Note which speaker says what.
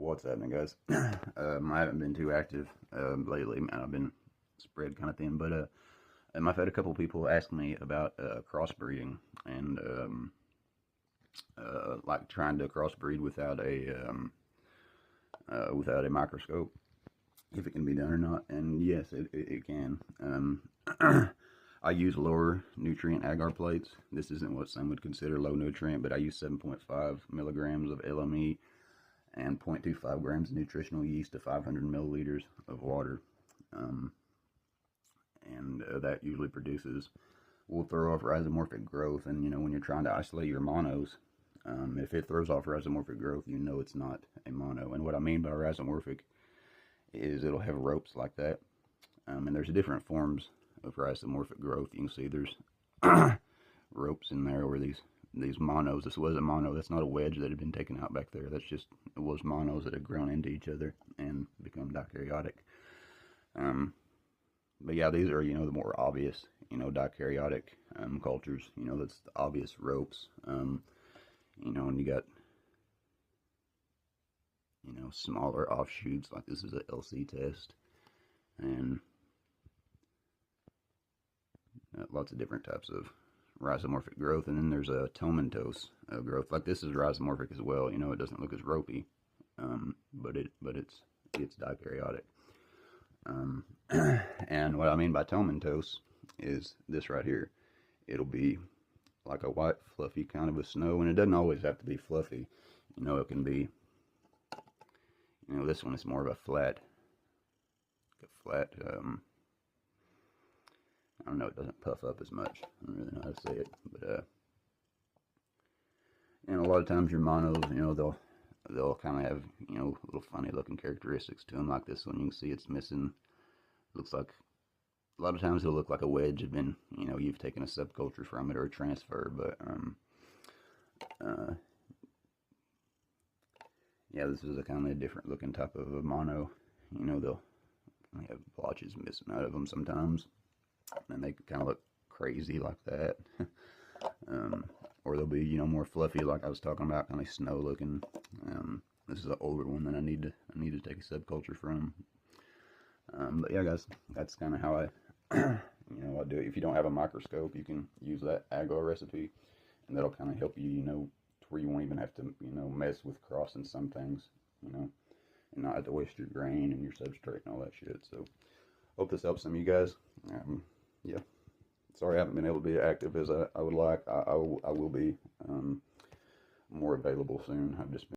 Speaker 1: What's happening, guys? I haven't been too active lately, man. I've been spread kind of thin, but I've had a couple people ask me about crossbreeding and like trying to crossbreed without a microscope, if it can be done or not. And yes, it can. I use lower nutrient agar plates. This isn't what some would consider low nutrient, but I use 7.5 milligrams of LME and 0.25 grams of nutritional yeast to 500 milliliters of water. And that usually will throw off rhizomorphic growth. And, when you're trying to isolate your monos, if it throws off rhizomorphic growth, it's not a mono. And what I mean by rhizomorphic is it'll have ropes like that. And there's different forms of rhizomorphic growth. You can see there's ropes in there where these monos. This was a mono. That's not a wedge that had been taken out back there. It was monos that had grown into each other and become dikaryotic. But yeah, these are, the more obvious, dikaryotic cultures. That's the obvious ropes. And you got, smaller offshoots, like this is a LC test. And lots of different types of rhizomorphic growth. And then there's a tomentose growth. Like this is rhizomorphic as well. It doesn't look as ropey, but it's dikaryotic. And what I mean by tomentose is this right here. It'll be like a white fluffy kind of a snow, and it doesn't always have to be fluffy. It can be, this one is more of a flat, I don't know, it doesn't puff up as much. I don't really know how to say it, but and a lot of times your monos, they'll kind of have, little funny looking characteristics to them. Like this one, you can see it's missing. Looks like a lot of times it'll look like a wedge had been, you've taken a subculture from it or a transfer. But yeah, this is a kind of different looking type of a mono. They'll have blotches missing out of them sometimes, and they kind of look crazy like that. Or they'll be, more fluffy, like I was talking about, kind of snow looking. This is an older one that I need to take a subculture from. But yeah, guys, that's kind of how I I do it. If you don't have a microscope, you can use that agar recipe, and that'll kind of help you, to where you won't even have to, mess with crossing some things, and not have to waste your grain and your substrate and all that shit. So, hope this helps some of you guys. Yeah. Sorry I haven't been able to be active as I would like. I will be more available soon. I've just been